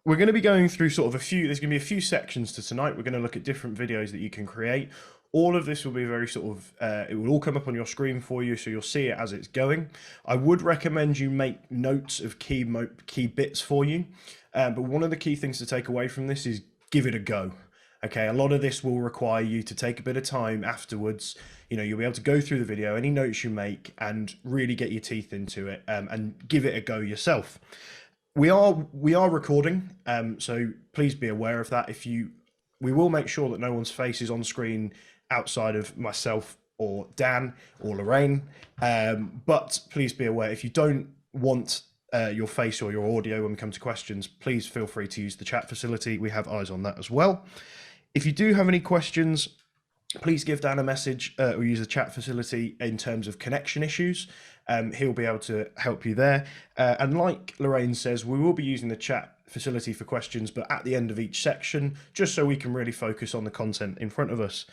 we're going to be going through sort of there's going to be a few sections to tonight. We're going to look at different videos that you can create. All of this will be very sort of, it will all come up on your screen for you, so you'll see it as it's going. I would recommend you make notes of key bits for you. But one of the key things to take away from this is give it a go. Okay, a lot of this will require you to take a bit of time afterwards. You know, you'll be able to go through the video, any notes you make, and really get your teeth into it, and give it a go yourself. We are recording, so please be aware of that. We will make sure that no one's face is on screen outside of myself or Dan or Lorraine. But please be aware, if you don't want your face or your audio when we come to questions, please feel free to use the chat facility. We have eyes on that as well. If you do have any questions, please give Dan a message or use the chat facility in terms of connection issues. He'll be able to help you there. And like Lorraine says, we will be using the chat facility for questions, but at the end of each section, just so we can really focus on the content in front of us.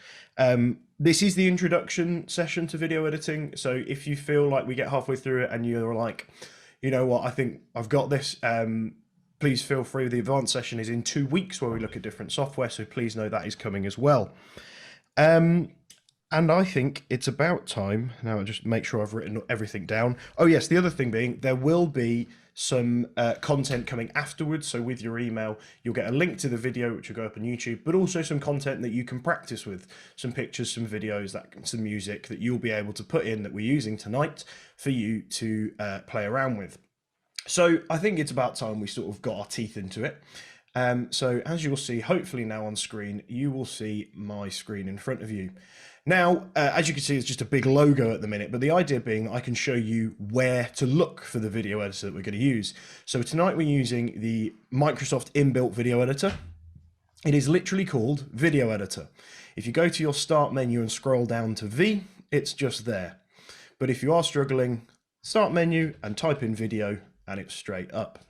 This is the introduction session to video editing. So if you feel like we get halfway through it and you're like, you know what, I think I've got this, please feel free. The advanced session is in 2 weeks where we look at different software. So please know that is coming as well. And I think it's about time. Now I'll just make sure I've written everything down. Oh yes, the other thing being, there will be some content coming afterwards. So with your email, you'll get a link to the video, which will go up on YouTube, but also some content that you can practice with, some pictures, some videos, some music that you'll be able to put in that we're using tonight for you to play around with. So I think it's about time we sort of got our teeth into it. So as you'll see, hopefully now on screen, you will see my screen in front of you. Now, as you can see, it's just a big logo at the minute, but the idea being that I can show you where to look for the video editor that we're going to use. So tonight we're using the Microsoft inbuilt video editor. It is literally called Video Editor. If you go to your start menu and scroll down to V, it's just there. But if you are struggling, start menu and type in video and it's straight up.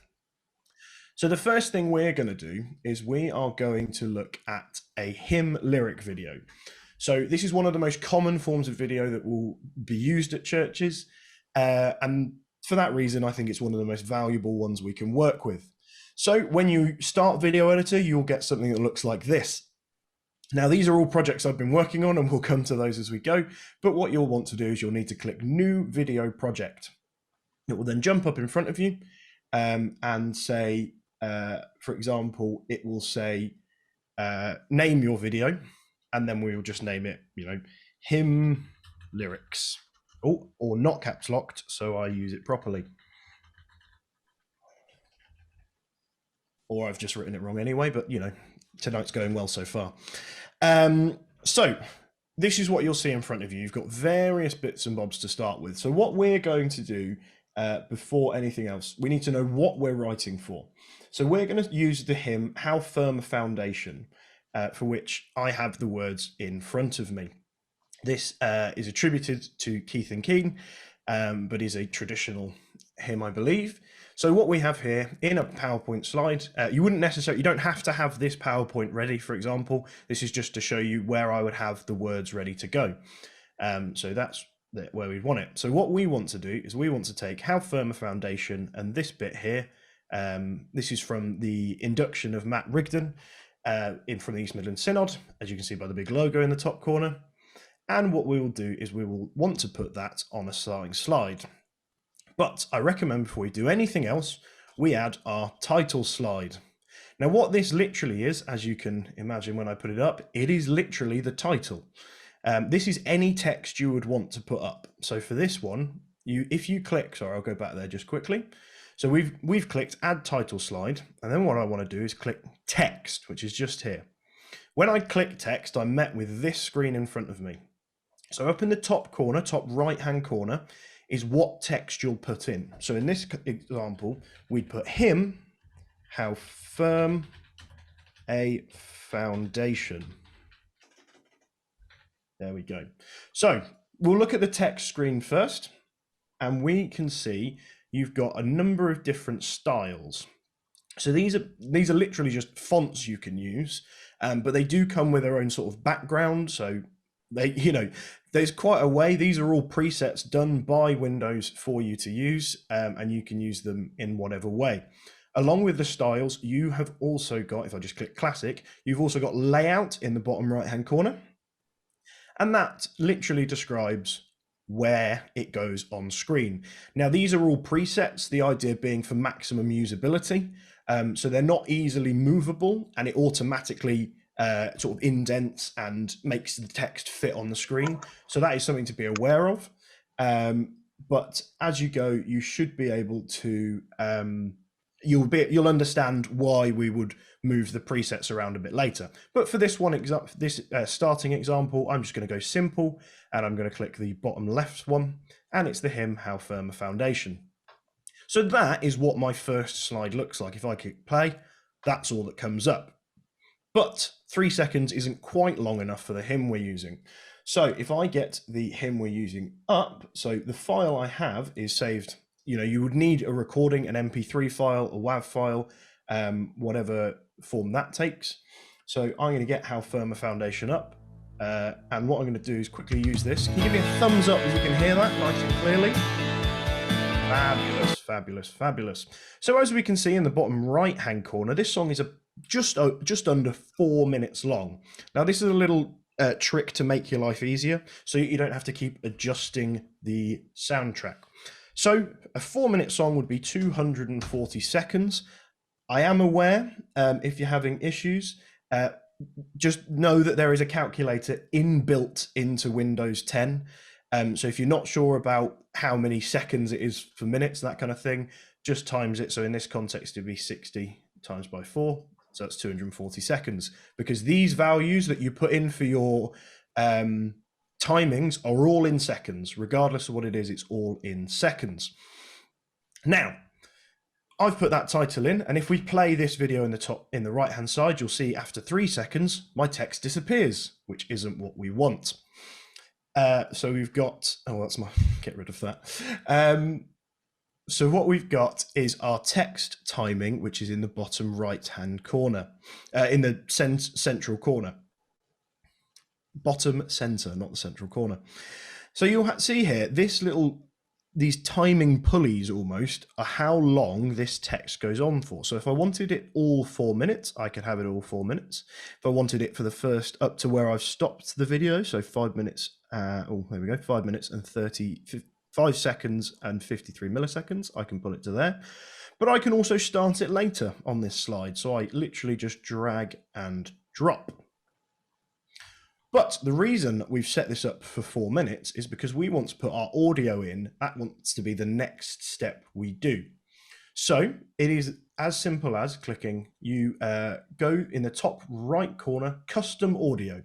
So the first thing we're going to do is we are going to look at a hymn lyric video. So this is one of the most common forms of video that will be used at churches. And for that reason, I think it's one of the most valuable ones we can work with. So when you start Video Editor, you'll get something that looks like this. Now, these are all projects I've been working on and we'll come to those as we go. But what you'll want to do is you'll need to click New Video Project. It will then jump up in front of you and say, for example, it will say, name your video. And then we will just name it, you know, hymn lyrics, or not caps locked, so I use it properly. Or I've just written it wrong anyway, but you know, tonight's going well so far. So this is what you'll see in front of you. You've got various bits and bobs to start with. So what we're going to do before anything else, we need to know what we're writing for. So we're going to use the hymn, How Firm a Foundation, for which I have the words in front of me. This is attributed to Keith and Keane, but is a traditional hymn, I believe. So what we have here in a PowerPoint slide, you don't have to have this PowerPoint ready, for example. This is just to show you where I would have the words ready to go. So that's where we want it. So what we want to do is we want to take How Firm a Foundation and this bit here. This is from the induction of Matt Rigdon, from the East Midlands Synod, as you can see by the big logo in the top corner. And what we will do is we will want to put that on a starting slide. But I recommend before we do anything else, we add our title slide. Now what this literally is, as you can imagine when I put it up, it is literally the title. This is any text you would want to put up. So for this one, if you click, sorry, I'll go back there just quickly. So we've clicked add title slide, and then what I want to do is click text, which is just here. When I click text, I'm met with this screen in front of me. So up in the top corner, top right-hand corner, is what text you'll put in. So in this example, we'd put hymn, How Firm a Foundation. There we go. So we'll look at the text screen first, and we can see you've got a number of different styles. So these are literally just fonts you can use, but they do come with their own sort of background. So there's quite a way. These are all presets done by Windows for you to use, and you can use them in whatever way. Along with the styles, you have also got, if I just click classic, you've also got layout in the bottom right-hand corner. And that literally describes where it goes on screen. Now, these are all presets, the idea being for maximum usability. So they're not easily movable, and it automatically sort of indents and makes the text fit on the screen. So that is something to be aware of. But as you go, you should be able to, you'll understand why we would move the presets around a bit later. But for this one starting example, I'm just going to go simple, and I'm going to click the bottom left one, and it's the hymn How Firm a Foundation. So that is what my first slide looks like. If I click play, that's all that comes up. But 3 seconds isn't quite long enough for the hymn we're using. So if I get the hymn we're using up, so the file I have is saved. You would need a recording, an MP3 file, a WAV file, whatever form that takes. So I'm going to get How Firm a Foundation up. And what I'm going to do is quickly use this. Can you give me a thumbs up if you can hear that nice and clearly? Fabulous, fabulous, fabulous. So as we can see in the bottom right-hand corner, this song is just under 4 minutes long. Now, this is a little trick to make your life easier, so you don't have to keep adjusting the soundtrack. So a 4-minute song would be 240 seconds. I am aware if you're having issues, just know that there is a calculator inbuilt into Windows 10. So if you're not sure about how many seconds it is for minutes, that kind of thing, just times it. So in this context, it'd be 60 times by 4. So that's 240 seconds, because these values that you put in for your timings are all in seconds. Regardless of what it is, it's all in seconds. Now, I've put that title in, and if we play this video in the right hand side, you'll see after 3 seconds, my text disappears, which isn't what we want. So we've got, get rid of that. So what we've got is our text timing, which is in the bottom right-hand corner, in the central corner. Bottom center, not the central corner. So you'll see here, these timing pulleys almost are how long this text goes on for. So if I wanted it all 4 minutes, I could have it all 4 minutes. If I wanted it for the first up to where I've stopped the video, so 5 minutes, there we go, 5 minutes and 5 seconds and 53 milliseconds, I can pull it to there. But I can also start it later on this slide. So I literally just drag and drop. But the reason we've set this up for 4 minutes is because we want to put our audio in. That wants to be the next step we do. So it is as simple as clicking, you go in the top right corner, custom audio.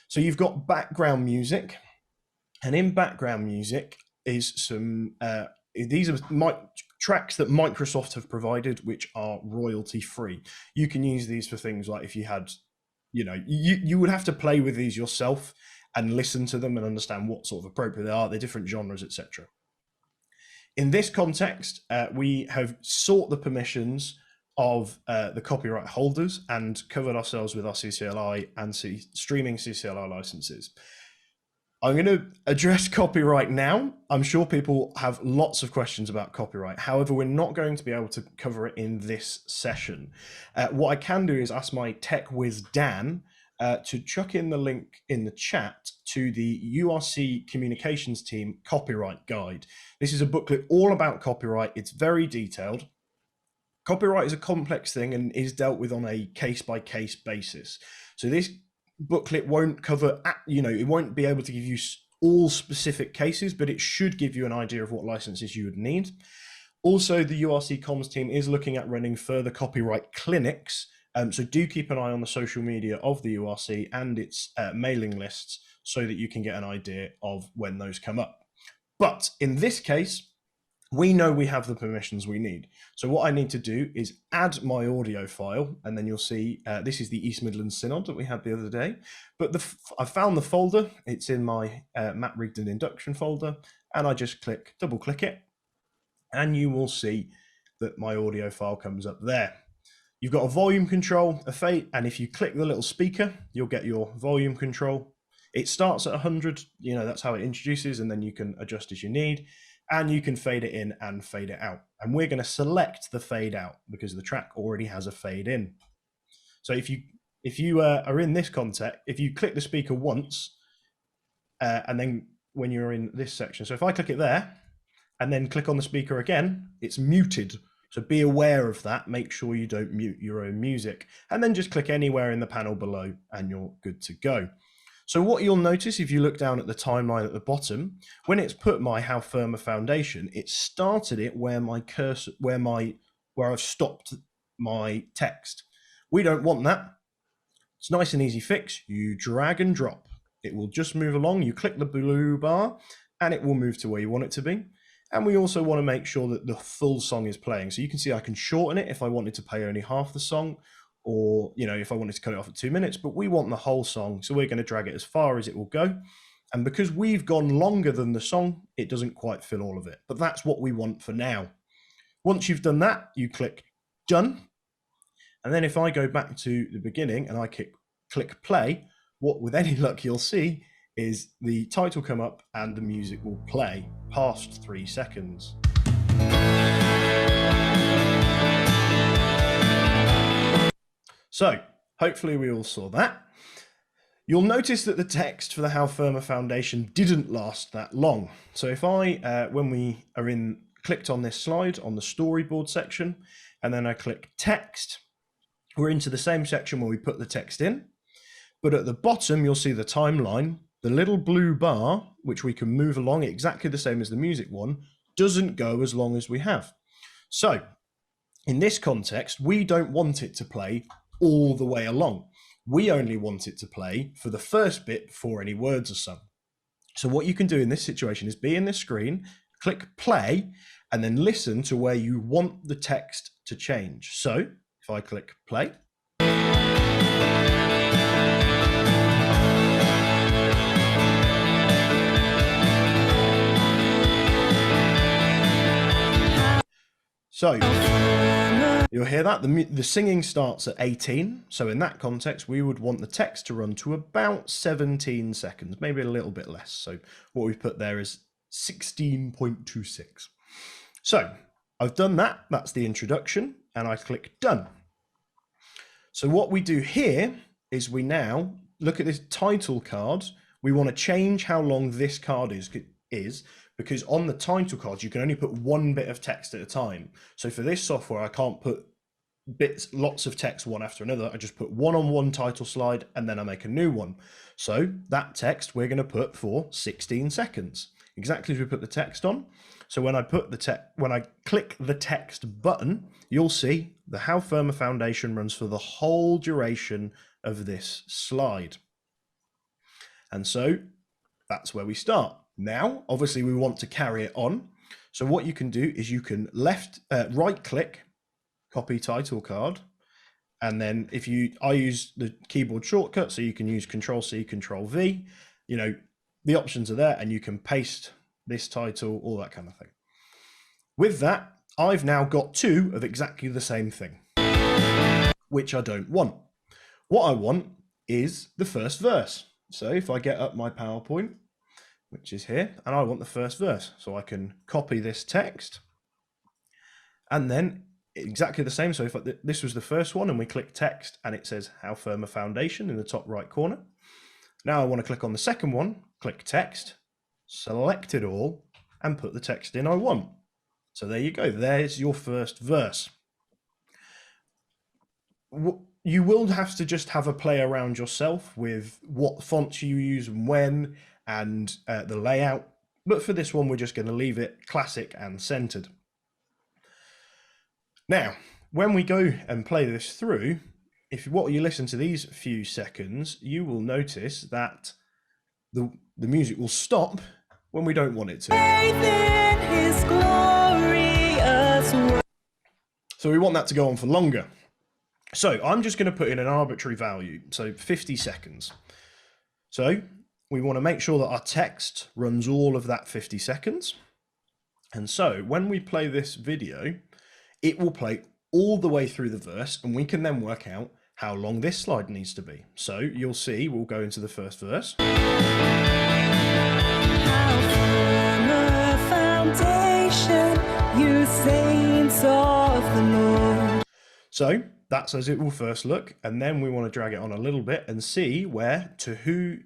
So you've got background music, and in background music is some, these are tracks that Microsoft have provided, which are royalty free. You can use these for things like if you had, you would have to play with these yourself and listen to them and understand what sort of appropriate they are, the different genres, etc. In this context, we have sought the permissions of the copyright holders and covered ourselves with our CCLI and streaming CCLI licenses. I'm going to address copyright now. I'm sure people have lots of questions about copyright. However, we're not going to be able to cover it in this session. What I can do is ask my tech whiz Dan to chuck in the link in the chat to the URC communications team copyright guide. This is a booklet all about copyright. It's very detailed. Copyright is a complex thing and is dealt with on a case-by-case basis. So this booklet won't cover, it won't be able to give you all specific cases, but it should give you an idea of what licenses you would need. Also, the URC comms team is looking at running further copyright clinics. So do keep an eye on the social media of the URC and its mailing lists so that you can get an idea of when those come up. But in this case, we know we have the permissions we need. So what I need to do is add my audio file, and then you'll see this is the East Midlands Synod that we had the other day. But I found the folder. It's in my Matt Rigdon induction folder, and I just double click it, and you will see that my audio file comes up there. You've got a volume control, a fade, and if you click the little speaker, you'll get your volume control. It starts at 100, that's how it introduces, and then you can adjust as you need. and you can fade it in and fade it out. And we're going to select the fade out because the track already has a fade in. So if you are in this context, if you click the speaker once, and then when you're in this section, so if I click it there and then click on the speaker again, it's muted. So be aware of that. Make sure you don't mute your own music, and then just click anywhere in the panel below and you're good to go. So what you'll notice if you look down at the timeline at the bottom, when it's put my How Firm a Foundation, it started it where my cursor, where I've stopped my text. We don't want that. It's a nice and easy fix. You drag and drop. It will just move along. You click the blue bar and it will move to where you want it to be. And we also want to make sure that the full song is playing. So you can see I can shorten it if I wanted to play only half the song, or if I wanted to cut it off at 2 minutes, but we want the whole song. So we're going to drag it as far as it will go. And because we've gone longer than the song, it doesn't quite fill all of it, but that's what we want for now. Once you've done that, you click done. And then if I go back to the beginning and I click play, what with any luck you'll see is the title come up and the music will play past 3 seconds. So hopefully we all saw that. You'll notice that the text for the How Firm a Foundation didn't last that long. So if I, when we are clicked on this slide on the storyboard section, and then I click text, we're into the same section where we put the text in. But at the bottom, you'll see the timeline. The little blue bar, which we can move along exactly the same as the music one, doesn't go as long as we have. So in this context, we don't want it to play all the way along. We only want it to play for the first bit before any words are sung. So what you can do in this situation is be in this screen, click play, and then listen to where you want the text to change. So if I click play, so you'll hear that the singing starts at 18. So in that context, we would want the text to run to about 17 seconds, maybe a little bit less. So what we've put there is 16.26. So I've done that. That's the introduction, and I click done. So what we do here is we now look at this title card. We want to change how long this card is because on the title cards, you can only put one bit of text at a time. So for this software, I can't put lots of text one after another. I just put one on one title slide and then I make a new one. So that text we're going to put for 16 seconds, exactly as we put the text on. So when I click the text button, you'll see the How Firm a Foundation runs for the whole duration of this slide. And so that's where we start. Now, obviously, we want to carry it on. So what you can do is you can right click, copy title card. And then I use the keyboard shortcut, so you can use Control-C, Control-V. The options are there, and you can paste this title, all that kind of thing. With that, I've now got 2 of exactly the same thing, which I don't want. What I want is the first verse. So if I get up my PowerPoint, which is here, and I want the first verse. So I can copy this text and then exactly the same. So if this was the first one and we click text and it says How Firm a Foundation in the top right corner. Now I want to click on the second one, click text, select it all and put the text in I want. So there you go. There's your first verse. You will have to just have a play around yourself with what fonts you use and when, and the layout, but for this one we're just going to leave it classic and centered. Now when we go and play this through, if you listen to these few seconds, you will notice that the music will stop when we don't want it to. So we want that to go on for longer. So I'm just going to put in an arbitrary value, so 50 seconds. So we want to make sure that our text runs all of that 50 seconds. And so when we play this video, it will play all the way through the verse, and we can then work out how long this slide needs to be. So you'll see, we'll go into the first verse. How firm a foundation. you saints of the Lord. So that's as it will first look, and then we want to drag it on a little bit and see where to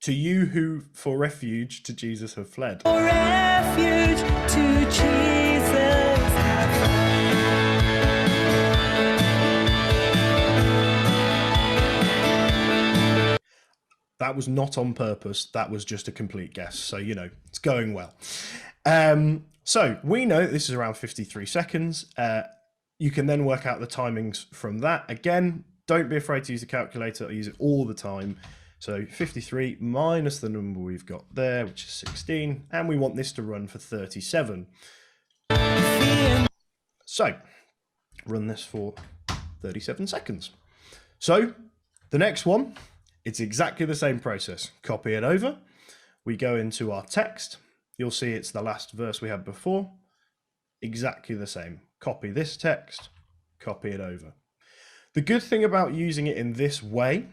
you who for refuge to Jesus have fled. For refuge to Jesus have fled. That was not on purpose. That was just a complete guess. So, you know, it's going well. So we know this is around 53 seconds. You can then work out the timings from that. Again, don't be afraid to use the calculator. I use it all the time. So 53 minus the number we've got there, which is 16. And we want this to run for 37. So run this for 37 seconds. So the next one, it's exactly the same process. Copy it over. We go into our text. You'll see it's the last verse we had before. Exactly the same. Copy this text, copy it over. The good thing about using it in this way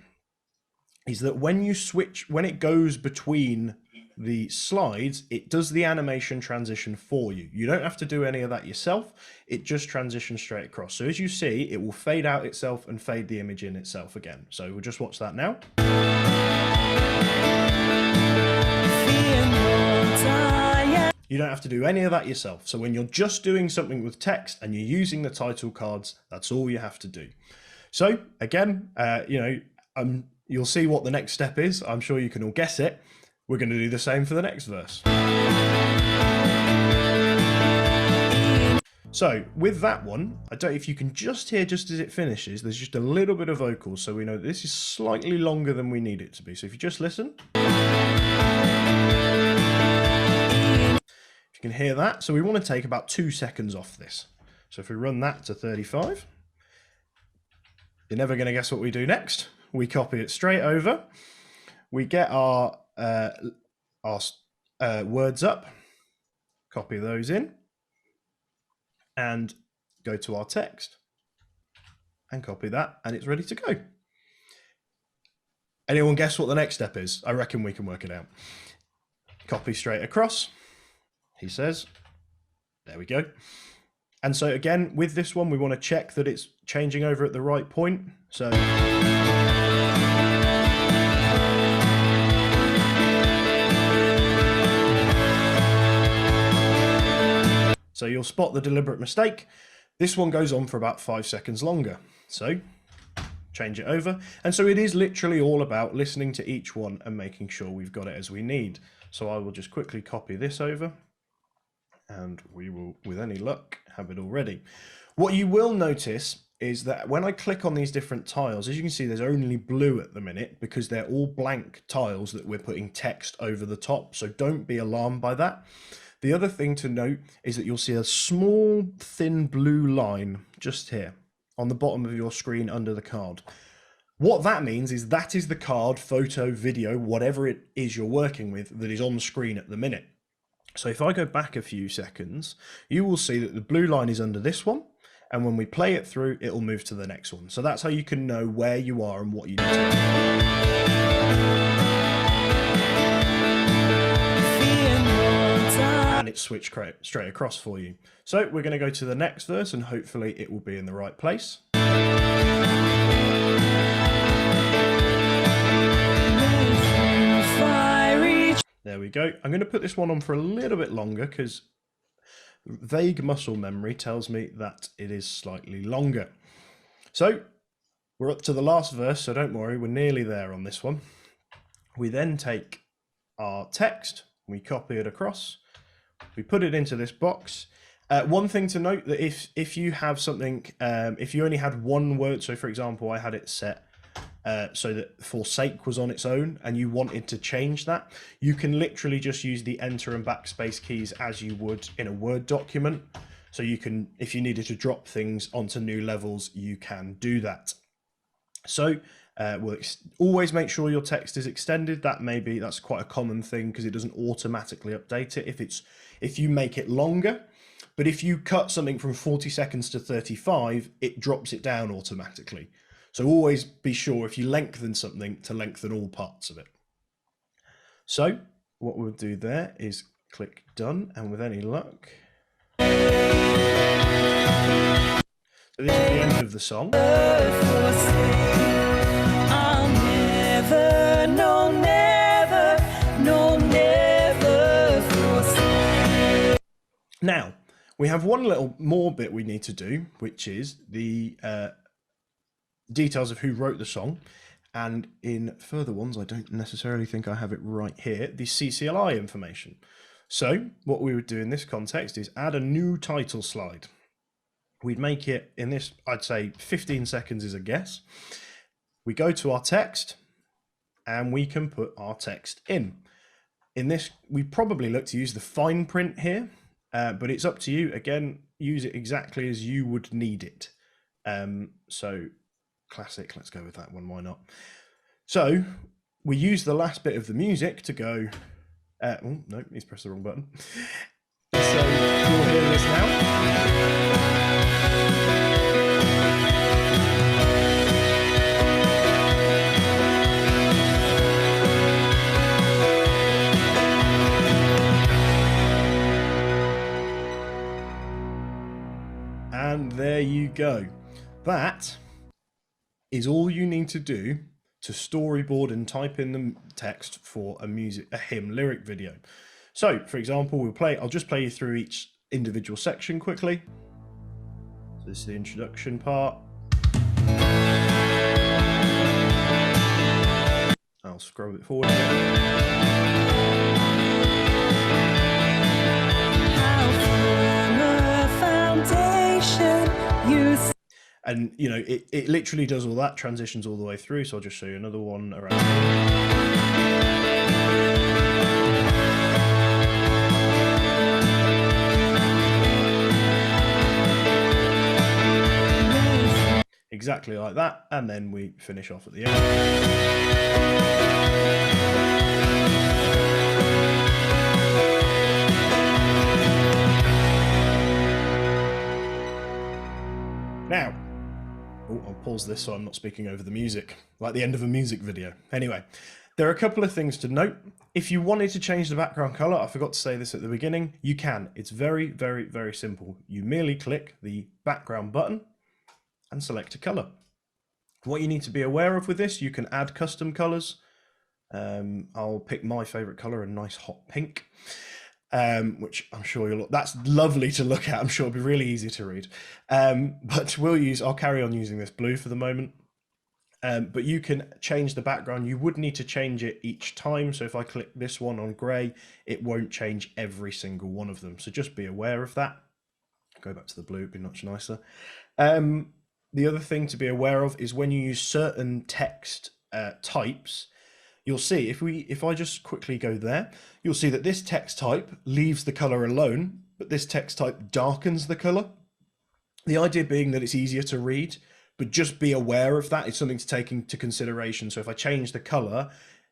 is that when you switch, when it goes between the slides, it does the animation transition for you. You don't have to do any of that yourself. It just transitions straight across. So as you see, it will fade out itself and fade the image in itself again. So we'll just watch that now. You don't have to do any of that yourself. So when you're just doing something with text and you're using the title cards, that's all you have to do. So again, you'll see what the next step is. I'm sure you can all guess it. We're going to do the same for the next verse. So with that one, I don't know if you can just hear just as it finishes, there's just a little bit of vocals. So we know this is slightly longer than we need it to be. So if you just listen. You can hear that. So we want to take about 2 seconds off this. So if we run that to 35, you're never going to guess what we do next. We copy it straight over. We get our words up, copy those in, and go to our text and copy that, and it's ready to go. Anyone guess what the next step is? I reckon we can work it out. Copy straight across. He says, there we go. And so again, with this one, we want to check that it's changing over at the right point. So you'll spot the deliberate mistake. This one goes on for about 5 seconds longer. So change it over. And so it is literally all about listening to each one and making sure we've got it as we need. So I will just quickly copy this over. And we will, with any luck, have it all ready. What you will notice is that when I click on these different tiles, as you can see, there's only blue at the minute because they're all blank tiles that we're putting text over the top. So don't be alarmed by that. The other thing to note is that you'll see a small, thin blue line just here on the bottom of your screen under the card. What that means is that is the card, photo, video, whatever it is you're working with that is on the screen at the minute. So if I go back a few seconds, you will see that the blue line is under this one. And when we play it through, it will move to the next one. So that's how you can know where you are and what you need to do. And it's switched straight across for you. So we're going to go to the next verse and hopefully it will be in the right place. There we go. I'm going to put this one on for a little bit longer because vague muscle memory tells me that it is slightly longer. So we're up to the last verse, so don't worry, we're nearly there on this one. We then take our text, we copy it across, we put it into this box. One thing to note that if you have something, if you only had one word, so for example, I had it set so that forsake was on its own and you wanted to change that, you can literally just use the enter and backspace keys as you would in a Word document. So you can, if you needed to drop things onto new levels, you can do that. So we'll always make sure your text is extended. That's quite a common thing because it doesn't automatically update it if you make it longer. But if you cut something from 40 seconds to 35, it drops it down automatically. So always be sure if you lengthen something to lengthen all parts of it. So what we'll do there is click done, and with any luck, So this is the end of the song. I'll never, no, never, no, never forsake. Now, we have one little more bit we need to do, which is the details of who wrote the song. And in further ones, I don't necessarily think I have it right here, the CCLI information. So what we would do in this context is add a new title slide. We'd make it in this, I'd say 15 seconds is a guess. We go to our text and we can put our text in. In this, we probably look to use the fine print here, but it's up to you. Again, use it exactly as you would need it. So classic, let's go with that one, why not? So we use the last bit of the music to go, oh no, he's pressed the wrong button. So you'll hear this now. And there you go. That is all you need to do to storyboard and type in the text for a hymn lyric video. So, for example, I'll just play you through each individual section quickly. So this is the introduction part. I'll scroll it forward again. And you know, it literally does all that, transitions all the way through. So I'll just show you another one around here. Exactly like that, and then we finish off at the end. Now, I'll pause this so I'm not speaking over the music, like the end of a music video. Anyway, there are a couple of things to note. If you wanted to change the background color, I forgot to say this at the beginning, you can. It's very, very, very simple. You merely click the background button and select a color. What you need to be aware of with this, you can add custom colors. I'll pick my favorite color, a nice hot pink. Which I'm sure that's lovely to look at. I'm sure it'll be really easy to read. But I'll carry on using this blue for the moment. But you can change the background. You would need to change it each time. So if I click this one on gray, it won't change every single one of them. So just be aware of that. Go back to the blue, it'd be much nicer. The other thing to be aware of is when you use certain text types, you'll see if I just quickly go there, you'll see that this text type leaves the color alone, but this text type darkens the color. The idea being that it's easier to read, but just be aware of that. It's something to take into consideration. So if I change the color,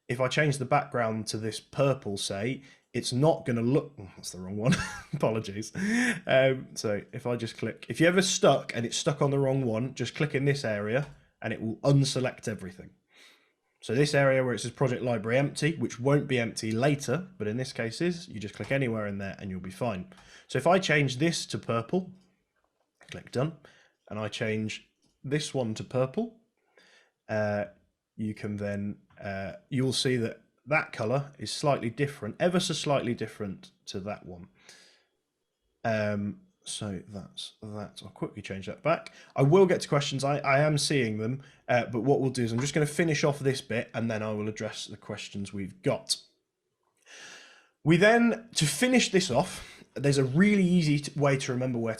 if I change the background to this purple, say, it's not going to look, oh, that's the wrong one. Apologies. So if I just click, if you're ever stuck and it's stuck on the wrong one, just click in this area and it will unselect everything. So this area where it says project library empty, which won't be empty later, but in this case is, you just click anywhere in there and you'll be fine. So if I change this to purple, click done, and I change this one to purple, you can then, you'll see that that color is slightly different, ever so slightly different to that one. So that's that. I'll quickly change that back. I will get to questions. I am seeing them, but what we'll do is I'm just going to finish off this bit and then I will address the questions we've got. We then, to finish this off, there's a really easy way to remember how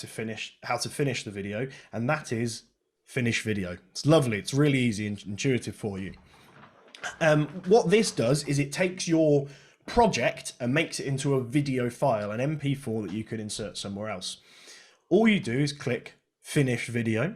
to finish the video, and that is finish video. It's lovely. It's really easy and intuitive for you. What this does is it takes your project and makes it into a video file, an MP4 that you could insert somewhere else. All you do is click finish video.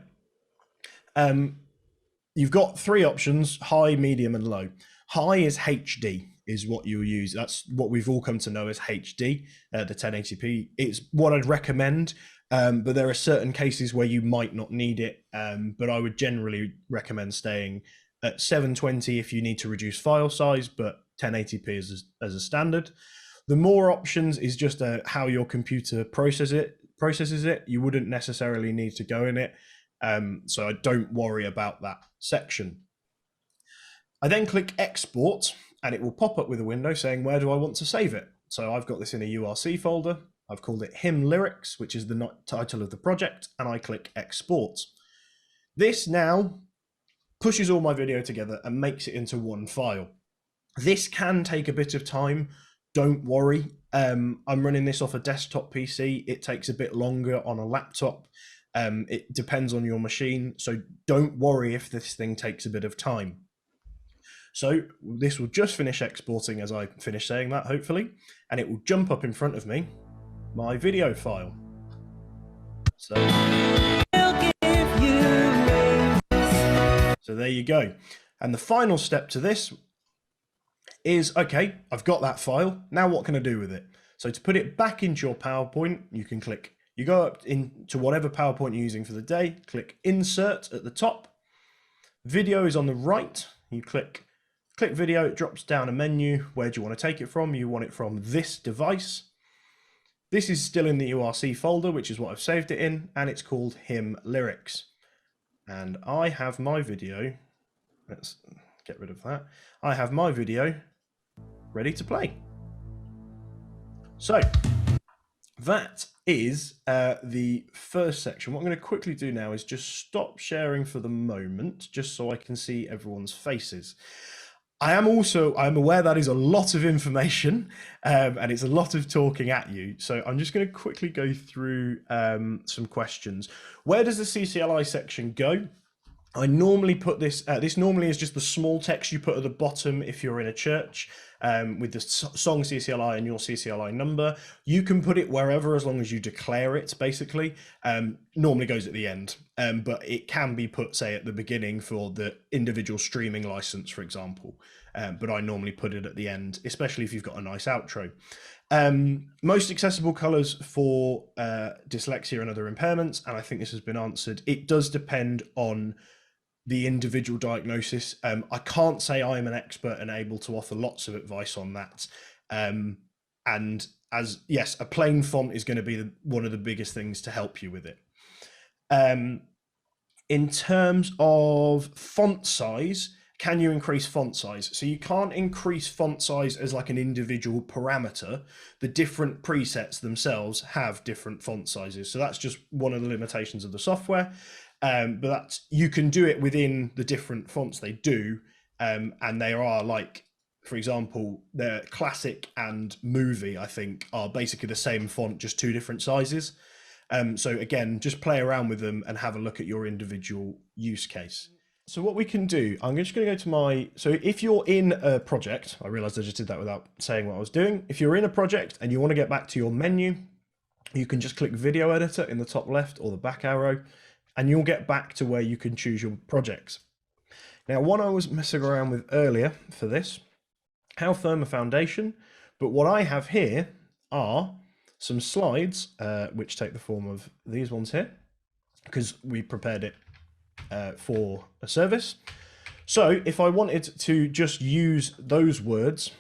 You've got three options: high, medium and low. High is HD, is what you'll use. That's what we've all come to know as HD, the 1080p. It's what I'd recommend, but there are certain cases where you might not need it, but I would generally recommend staying at 720 if you need to reduce file size, but 1080p as a standard. The more options is just how your computer processes it. processes it. You wouldn't necessarily need to go in it. So I don't worry about that section. I then click export and it will pop up with a window saying, where do I want to save it? So I've got this in a URC folder. I've called it hymn lyrics, which is the title of the project, and I click export. This now pushes all my video together and makes it into one file. This can take a bit of time. Don't worry. I'm running this off a desktop PC. It takes a bit longer on a laptop. It depends on your machine. So don't worry if this thing takes a bit of time. So this will just finish exporting as I finish saying that, hopefully, and it will jump up in front of me, my video file. So there you go. And the final step to this is, okay, I've got that file. Now what can I do with it? So to put it back into your PowerPoint, you go up into whatever PowerPoint you're using for the day, click Insert at the top. Video is on the right. You click video, it drops down a menu. Where do you want to take it from? You want it from this device. This is still in the URC folder, which is what I've saved it in, and it's called hymn lyrics. And I have my video, let's get rid of that. I have my video ready to play. So that is the first section. What I'm going to quickly do now is just stop sharing for the moment, just so I can see everyone's faces. I'm aware that is a lot of information and it's a lot of talking at you. So I'm just going to quickly go through some questions. Where does the CCLI section go? I normally put this, this normally is just the small text you put at the bottom if you're in a church with the song CCLI and your CCLI number. You can put it wherever as long as you declare it, basically. Normally goes at the end, but it can be put, say, at the beginning for the individual streaming license, for example. But I normally put it at the end, especially if you've got a nice outro. Most accessible colors for dyslexia and other impairments, and I think this has been answered. It does depend on the individual diagnosis. I can't say I'm an expert and able to offer lots of advice on that. And as yes, a plain font is going to be one of the biggest things to help you with it. In terms of font size, can you increase font size? So you can't increase font size as like an individual parameter. The different presets themselves have different font sizes. So that's just one of the limitations of the software. But you can do it within the different fonts they do. And they are like, for example, the classic and movie, I think, are basically the same font, just two different sizes. So again, just play around with them and have a look at your individual use case. So what we can do, I'm just going to go to so if you're in a project, I realized I just did that without saying what I was doing. If you're in a project and you want to get back to your menu, you can just click video editor in the top left or the back arrow, and you'll get back to where you can choose your projects. Now, one I was messing around with earlier for this, how firm a foundation, but what I have here are some slides, which take the form of these ones here, because we prepared it for a service. So if I wanted to just use those words,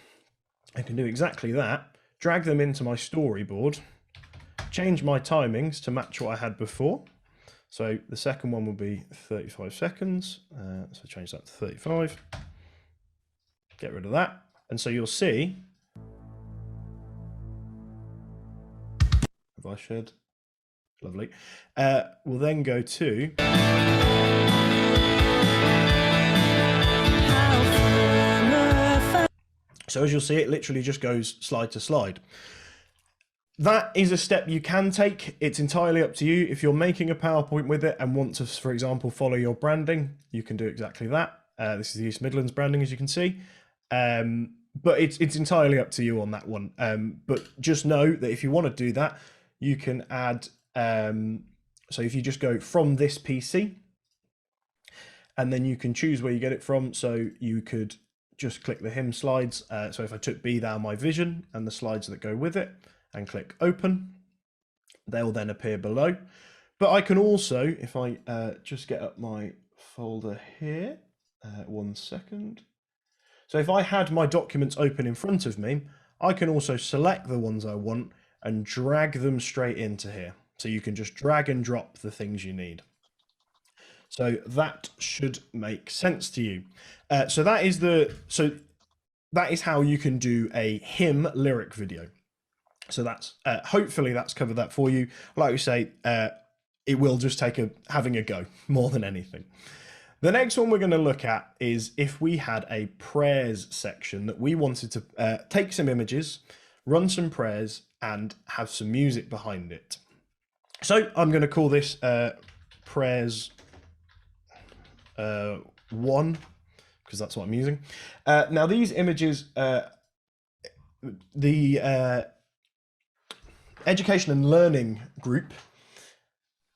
I can do exactly that, drag them into my storyboard, change my timings to match what I had before. So the second one will be 35 seconds. So change that to 35, get rid of that. And so you'll see, have I shared? Lovely. We'll then go to so as you'll see, it literally just goes slide to slide. That is a step you can take. It's entirely up to you. If you're making a PowerPoint with it and want to, for example, follow your branding, you can do exactly that. This is the East Midlands branding, as you can see. But it's entirely up to you on that one. But just know that if you want to do that, you can add, so if you just go from this PC, and then you can choose where you get it from. So you could just click the hymn slides. So if I took Be Thou My Vision and the slides that go with it and click open, they'll then appear below. But I can also, if I just get up my folder here, 1 second. So if I had my documents open in front of me, I can also select the ones I want and drag them straight into here. So you can just drag and drop the things you need. So that should make sense to you. So that is how you can do a hymn lyric video. So that's hopefully that's covered that for you. Like we say, it will just take having a go more than anything. The next one we're going to look at is if we had a prayers section that we wanted to take some images, run some prayers, and have some music behind it. So I'm going to call this prayers 1, because that's what I'm using. Now these images, the education and learning group.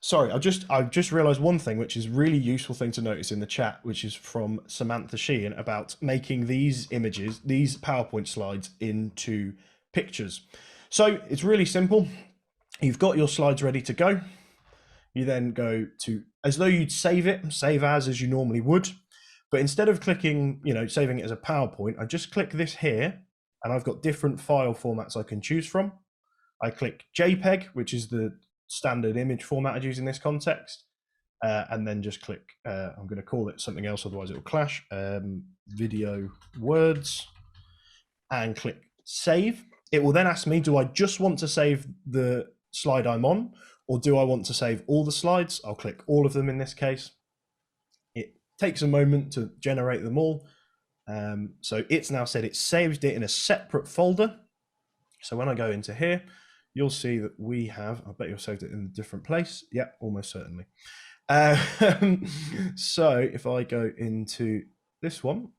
Sorry, I've just realized one thing, which is a really useful thing to notice in the chat, which is from Samantha Sheehan about making these images, these PowerPoint slides into pictures. So it's really simple. You've got your slides ready to go. You then go to, as though you'd save as you normally would. But instead of clicking, saving it as a PowerPoint, I just click this here and I've got different file formats I can choose from. I click JPEG, which is the standard image format I'd use in this context, and then just click, I'm going to call it something else, otherwise it will clash, video words, and click save. It will then ask me, do I just want to save the slide I'm on, or do I want to save all the slides? I'll click all of them in this case. It takes a moment to generate them all. So it's now said it saved it in a separate folder. So when I go into here, you'll see that we have, I bet you've saved it in a different place. Yeah, almost certainly. So if I go into this one,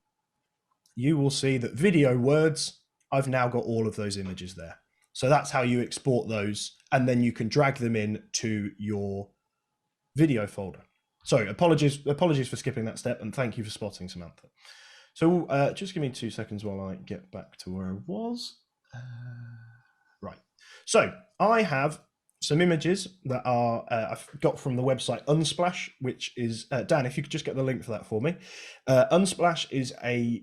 you will see that video words, I've now got all of those images there. So that's how you export those, and then you can drag them in to your video folder. Sorry, apologies for skipping that step, and thank you for spotting, Samantha. So just give me 2 seconds while I get back to where I was. Right. So I have some images that are I've got from the website Unsplash, which is Dan, if you could just get the link for that for me. Unsplash is a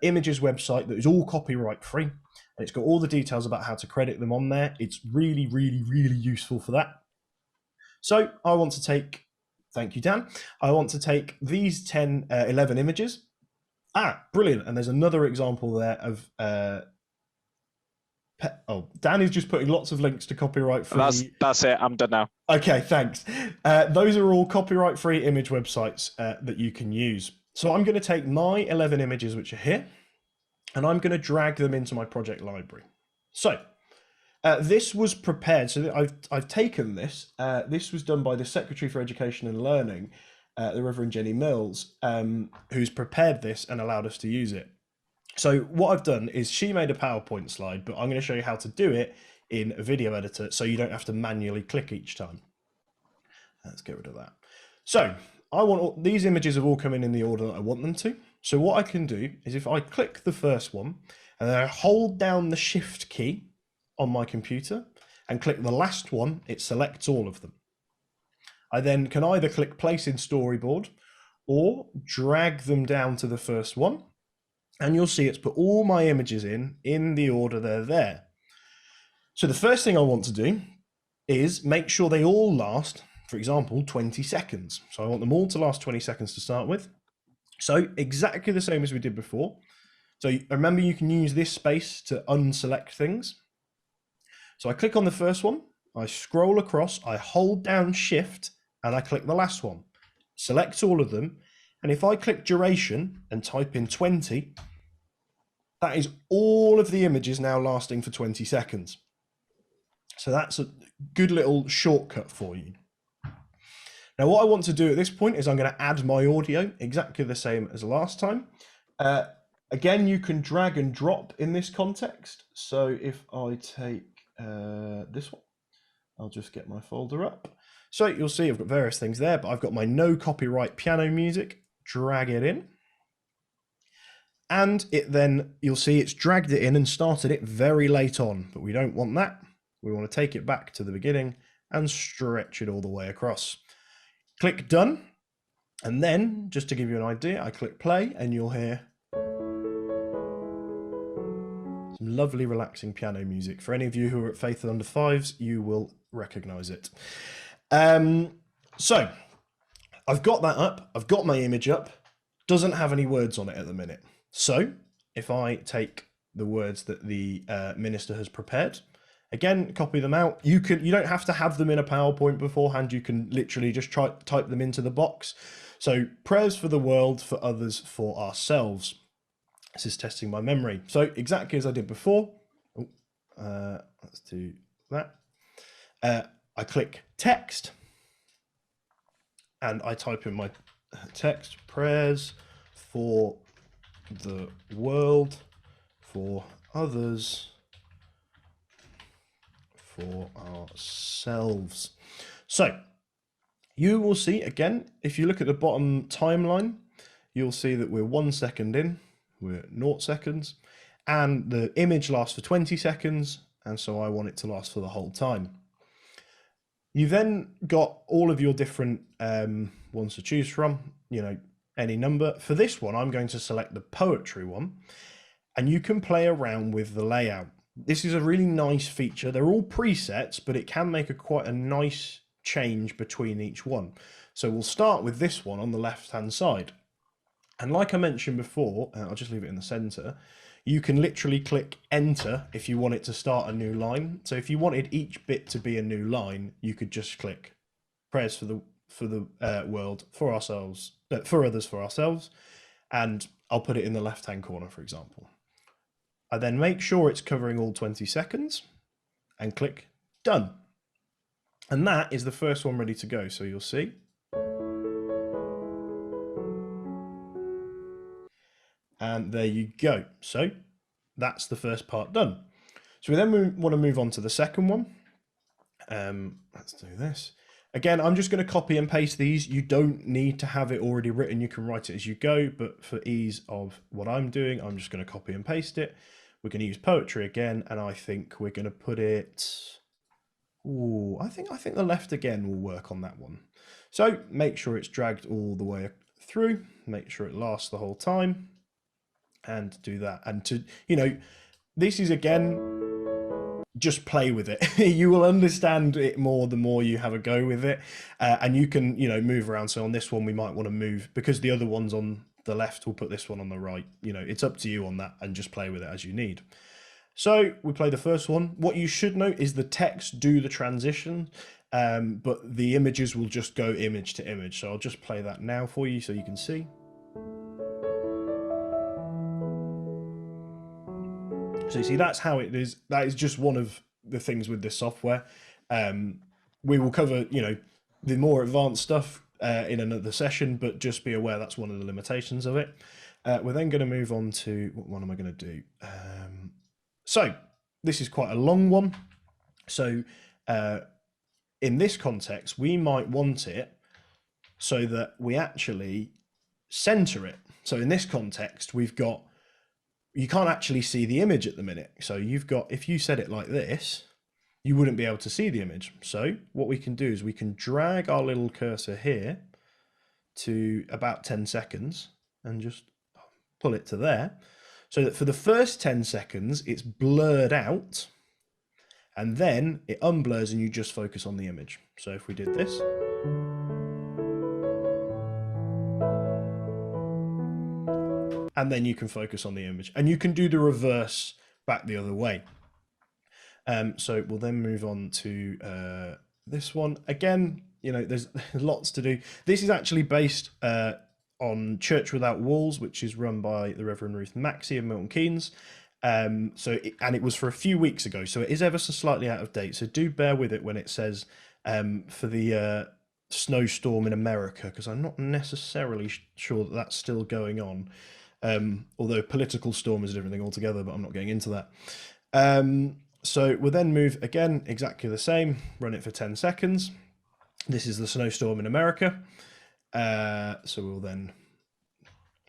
images website that is all copyright free, and it's got all the details about how to credit them on there. It's really, really, really useful for that. So I want to take, thank you, Dan. I want to take these 11 images. Brilliant. And there's another example there of Dan is just putting lots of links to copyright free. That's it. I'm done now. Okay, thanks. Those are all copyright free image websites that you can use. So I'm going to take my 11 images, which are here, and I'm going to drag them into my project library. So this was prepared. So I've taken this. This was done by the Secretary for Education and Learning, the Reverend Jenny Mills, who's prepared this and allowed us to use it. So what I've done is she made a PowerPoint slide, but I'm going to show you how to do it in a video editor so you don't have to manually click each time. Let's get rid of that. So I want these images have all come in the order that I want them to. So what I can do is if I click the first one and then I hold down the Shift key on my computer and click the last one, it selects all of them. I then can either click place in storyboard or drag them down to the first one. And you'll see it's put all my images in the order they're there. So the first thing I want to do is make sure they all last, for example, 20 seconds. So I want them all to last 20 seconds to start with. So exactly the same as we did before. So remember, you can use this space to unselect things. So I click on the first one, I scroll across, I hold down Shift, and I click the last one. Select all of them. And if I click duration and type in 20, that is all of the images now lasting for 20 seconds. So that's a good little shortcut for you. Now, what I want to do at this point is I'm going to add my audio exactly the same as last time. Again, you can drag and drop in this context. So if I take this one, I'll just get my folder up. So you'll see I've got various things there, but I've got my no copyright piano music. Drag it in. And it then, you'll see it's dragged it in and started it very late on, but we don't want that. We want to take it back to the beginning and stretch it all the way across. Click done. And then, just to give you an idea, I click play and you'll hear. Lovely, relaxing piano music. For any of you who are at Faith Under Fives, you will recognise it. So I've got that up. I've got my image up. Doesn't have any words on it at the minute. So if I take the words that the minister has prepared, again, copy them out. You don't have to have them in a PowerPoint beforehand. You can literally just type them into the box. So prayers for the world, for others, for ourselves. This is testing my memory. So exactly as I did before. Let's do that. I click text and I type in my text, prayers for the world, for others, for ourselves. So you will see, again, if you look at the bottom timeline, you'll see that we're 1 second in, we're 0 seconds, and the image lasts for 20 seconds, and so I want it to last for the whole time. You then got all of your different ones to choose from, you know, any number. For this one, I'm going to select the poetry one, and you can play around with the layout. This is a really nice feature. They're all presets, but it can make quite a nice change between each one. So we'll start with this one on the left-hand side. And like I mentioned before, I'll just leave it in the center, you can literally click enter if you want it to start a new line. So if you wanted each bit to be a new line, you could just click prayers for the world, for ourselves, for others, for ourselves, and I'll put it in the left-hand corner, for example. I then make sure it's covering all 20 seconds and click done. And that is the first one ready to go. So you'll see. And there you go. So that's the first part done. So we then want to move on to the second one. Let's do this. Again, I'm just going to copy and paste these. You don't need to have it already written. You can write it as you go, but for ease of what I'm doing, I'm just going to copy and paste it. We're going to use poetry again, and I think we're going to put it... Ooh, I think the left again will work on that one. So make sure it's dragged all the way through. Make sure it lasts the whole time. And do that. And to, you know, this is again, just play with it. You will understand it more the more you have a go with it. And you can, you know, move around. So on this one, we might want to move because the other one's on the left, we'll put this one on the right. You know, it's up to you on that and just play with it as you need. So we play the first one. What you should note is the text do the transition, but the images will just go image to image. So I'll just play that now for you so you can see. So you see, that's how it is. That is just one of the things with this software. We will cover, you know, the more advanced stuff in another session, but just be aware that's one of the limitations of it. We're then going to move on to, what one am I going to do? So this is quite a long one. So in this context, we might want it so that we actually center it. So in this context, we've got, you can't actually see the image at the minute. So you've got, if you set it like this, you wouldn't be able to see the image. So what we can do is we can drag our little cursor here to about 10 seconds and just pull it to there. So that for the first 10 seconds, it's blurred out and then it unblurs and you just focus on the image. So if we did this. And then you can focus on the image and you can do the reverse back the other way. So we'll then move on to this one. Again, you know, there's lots to do. This is actually based on Church Without Walls, which is run by the Reverend Ruth Maxey of Milton Keynes. And it was for a few weeks ago, so it is ever so slightly out of date. So do bear with it when it says for the snowstorm in America, because I'm not necessarily sure that that's still going on. Although political storm is a different thing altogether, but I'm not getting into that. So we'll then move again, exactly the same, run it for 10 seconds. This is the snowstorm in America. So we'll then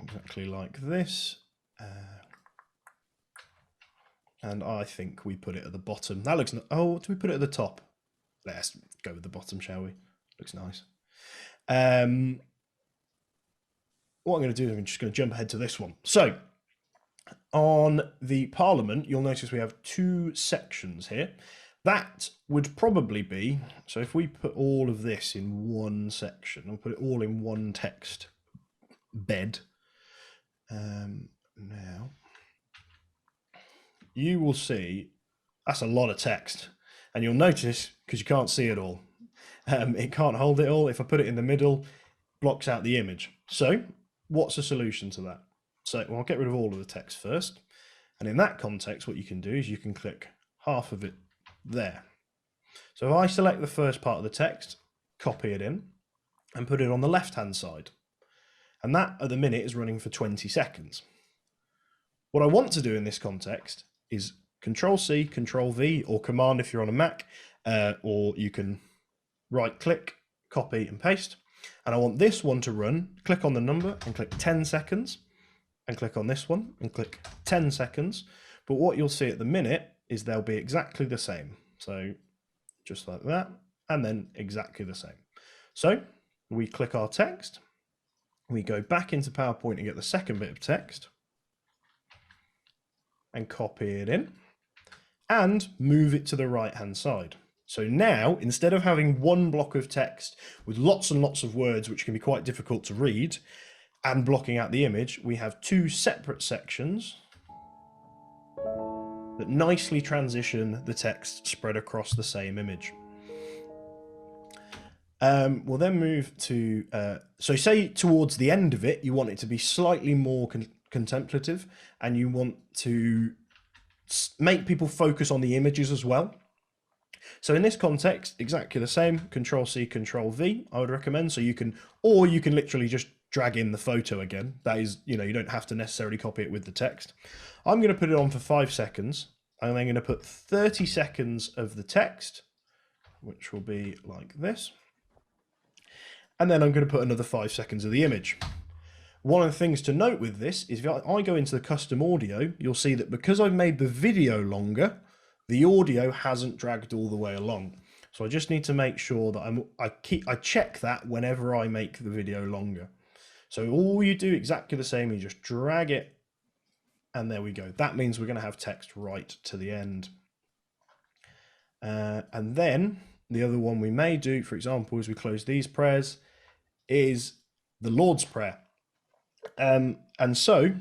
exactly like this. And I think we put it at the bottom. That looks, oh, do we put it at the top? Let's go with the bottom, shall we? Looks nice. What I'm going to do is I'm just going to jump ahead to this one. So On the Parliament, you'll notice we have two sections here. That would probably be, so if we put all of this in one section, and put it all in one text bed, now you will see that's a lot of text, and you'll notice, because you can't see it all, it can't hold it all. If I put it in the middle, blocks out the image. So what's the solution to that? So I'll get rid of all of the text first. And in that context, what you can do is you can click half of it there. So if I select the first part of the text, copy it in, and put it on the left-hand side. And that at the minute is running for 20 seconds. What I want to do in this context is Control-C, Control-V, or Command if you're on a Mac, or you can right-click, copy and paste. And I want this one to run, click on the number and click 10 seconds, and click on this one and click 10 seconds. But what you'll see at the minute is they'll be exactly the same. So just like that, and then exactly the same. So we click our text, we go back into PowerPoint and get the second bit of text and copy it in and move it to the right-hand side. So now, instead of having one block of text with lots and lots of words, which can be quite difficult to read, and blocking out the image, we have two separate sections that nicely transition the text spread across the same image. We'll then move to, so say towards the end of it, you want it to be slightly more contemplative, and you want to make people focus on the images as well. So in this context, exactly the same, Control-C, Control-V, I would recommend. So you can, or you can literally just drag in the photo again. That is, you don't have to necessarily copy it with the text. I'm going to put it on for 5 seconds. I'm then going to put 30 seconds of the text, which will be like this. And then I'm going to put another 5 seconds of the image. One of the things to note with this is if I go into the custom audio, you'll see that because I've made the video longer, the audio hasn't dragged all the way along. So I just need to make sure that I check that whenever I make the video longer. So all you do exactly the same, you just drag it, and there we go. That means we're going to have text right to the end. And then the other one we may do, for example, as we close these prayers, is the Lord's Prayer. And so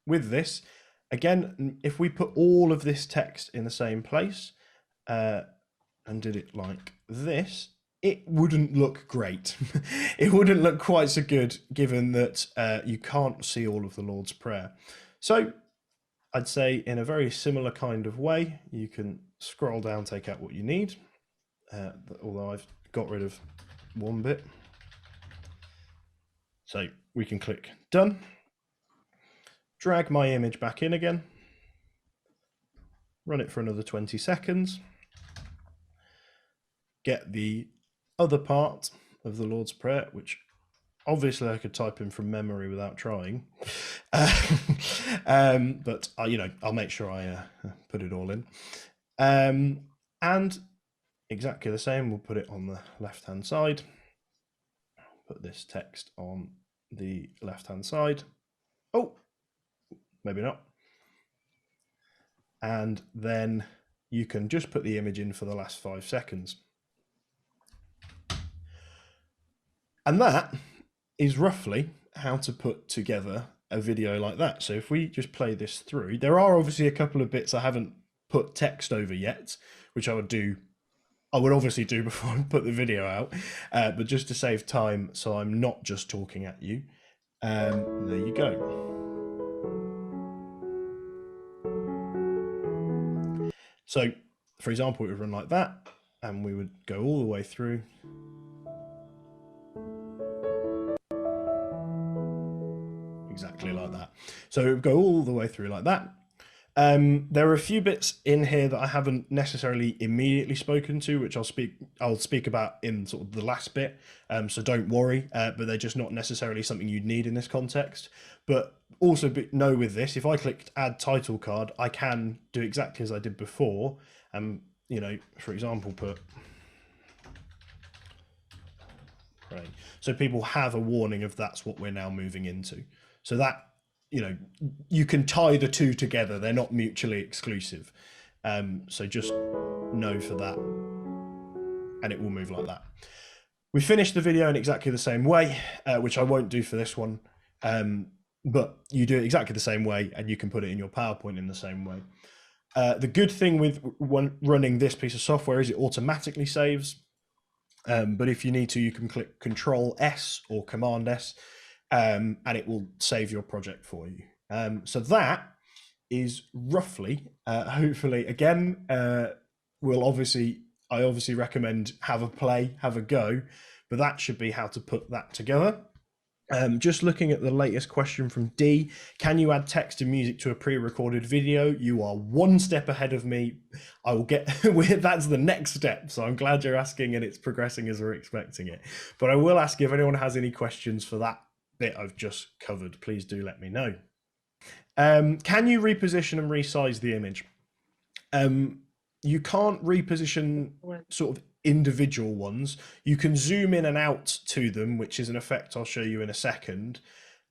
with this, again, if we put all of this text in the same place and did it like this, it wouldn't look great. It wouldn't look quite so good, given that you can't see all of the Lord's Prayer. So I'd say in a very similar kind of way, you can scroll down, take out what you need, although I've got rid of one bit. So we can click done, drag my image back in again, run it for another 20 seconds, get the other part of the Lord's Prayer, which obviously I could type in from memory without trying, but I'll make sure I put it all in. And exactly the same, we'll put it on the left-hand side, put this text on the left-hand side. Oh, maybe not. And then you can just put the image in for the last 5 seconds. And that is roughly how to put together a video like that. So if we just play this through, there are obviously a couple of bits I haven't put text over yet, which I would obviously do before I put the video out, but just to save time, so I'm not just talking at you, there you go. So, for example, it would run like that, and we would go all the way through. Exactly like that. So it would go all the way through like that. There are a few bits in here that I haven't necessarily immediately spoken to, which I'll speak about in sort of the last bit. So don't worry, but they're just not necessarily something you'd need in this context. But also know with this, if I clicked add title card, I can do exactly as I did before. For example, put pray. So people have a warning of that's what we're now moving into. So that you know, you can tie the two together. They're not mutually exclusive. So just know for that, and it will move like that. We finished the video in exactly the same way, which I won't do for this one, but you do it exactly the same way, and you can put it in your PowerPoint in the same way. The good thing with running this piece of software is it automatically saves, but if you need to, you can click Control S or Command S, and it will save your project for you. So that is roughly, hopefully, again, I obviously recommend have a play, have a go, but that should be how to put that together. Just looking at the latest question from D, can you add text and music to a pre-recorded video? You are one step ahead of me. I will get that's the next step. So I'm glad you're asking, and it's progressing as we're expecting it. But I will ask if anyone has any questions for that bit I've just covered. Please do let me know. Can you reposition and resize the image? You can't reposition sort of individual ones. You can zoom in and out to them, which is an effect I'll show you in a second,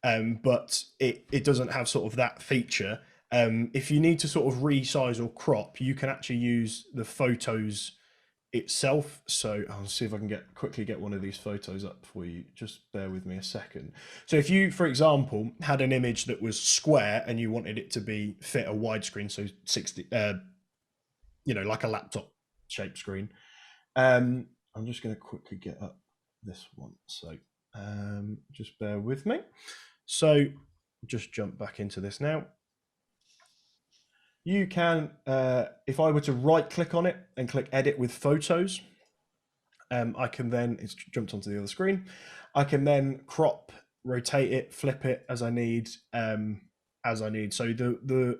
but it doesn't have sort of that feature. If you need to sort of resize or crop, you can actually use the photos itself. So I'll see if I can quickly get one of these photos up for you. Just bear with me a second. So if you, for example, had an image that was square and you wanted it to fit a widescreen, so 60, like a laptop shaped screen. I'm just going to quickly get up this one. So just bear with me. So just jump back into this now. You can, if I were to right click on it and click edit with photos, I can then, it's jumped onto the other screen. I can then crop, rotate it, flip it as I need. So the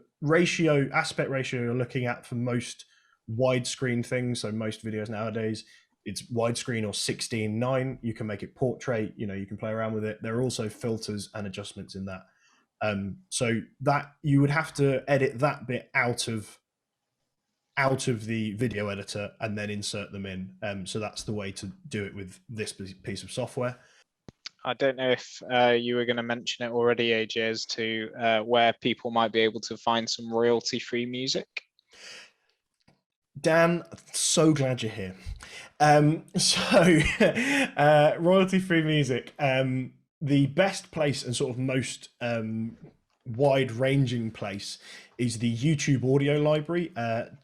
aspect ratio you're looking at for most widescreen things, so most videos nowadays, it's widescreen or 16:9. You can make it portrait, you can play around with it. There are also filters and adjustments in that. So that you would have to edit that bit out of the video editor and then insert them in. So that's the way to do it with this piece of software. I don't know if you were going to mention it already, AJ, as to where people might be able to find some royalty-free music. Dan, so glad you're here. Royalty-free music. The best place and sort of most wide-ranging place is the YouTube audio library.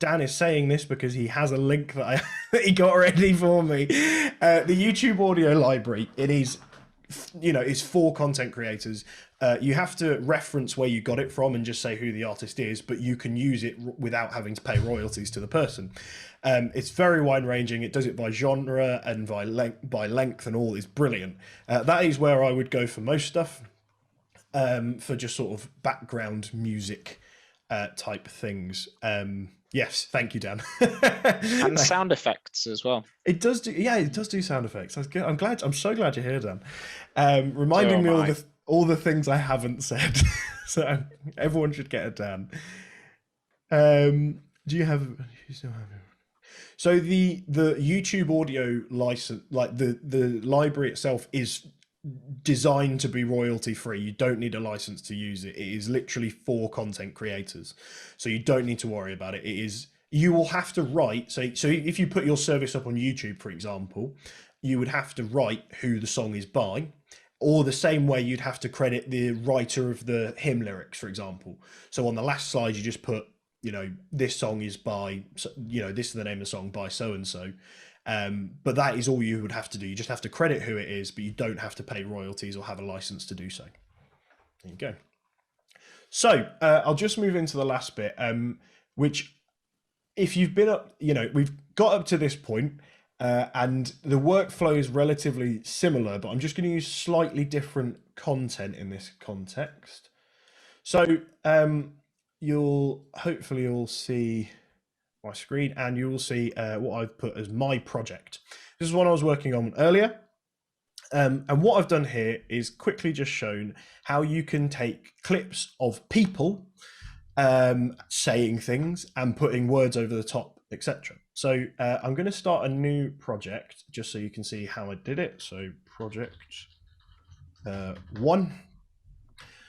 Dan is saying this because he has a link that he got ready for me. The YouTube audio library, it is, it's for content creators. You have to reference where you got it from and just say who the artist is, but you can use it without having to pay royalties to the person. It's very wide-ranging. It does it by genre and by length and all. It's brilliant. That is where I would go for most stuff, for just sort of background music type things. Yes, thank you, Dan. And sound effects as well. It does do, yeah, it does do sound effects. That's good. I'm so glad you're here, Dan. Reminding me all the things I haven't said. So everyone should get a Dan. Do you still have it? So the YouTube audio license, like the library itself, is designed to be royalty free. You don't need a license to use it. It is literally for content creators, so you don't need to worry about it. You will have to write, so if you put your service up on YouTube, for example, you would have to write who the song is by, or the same way you'd have to credit the writer of the hymn lyrics, for example. So on the last slide, you just put, this song is by, this is the name of the song by so-and-so. But that is all you would have to do. You just have to credit who it is, but you don't have to pay royalties or have a license to do so. There you go. So I'll just move into the last bit, which, if you've been up, we've got up to this point, and the workflow is relatively similar, but I'm just going to use slightly different content in this context. So you'll hopefully all see my screen, and you will see what I've put as my project. This is one I was working on earlier. And what I've done here is quickly just shown how you can take clips of people saying things and putting words over the top, etc. So I'm going to start a new project just so you can see how I did it. So project 1.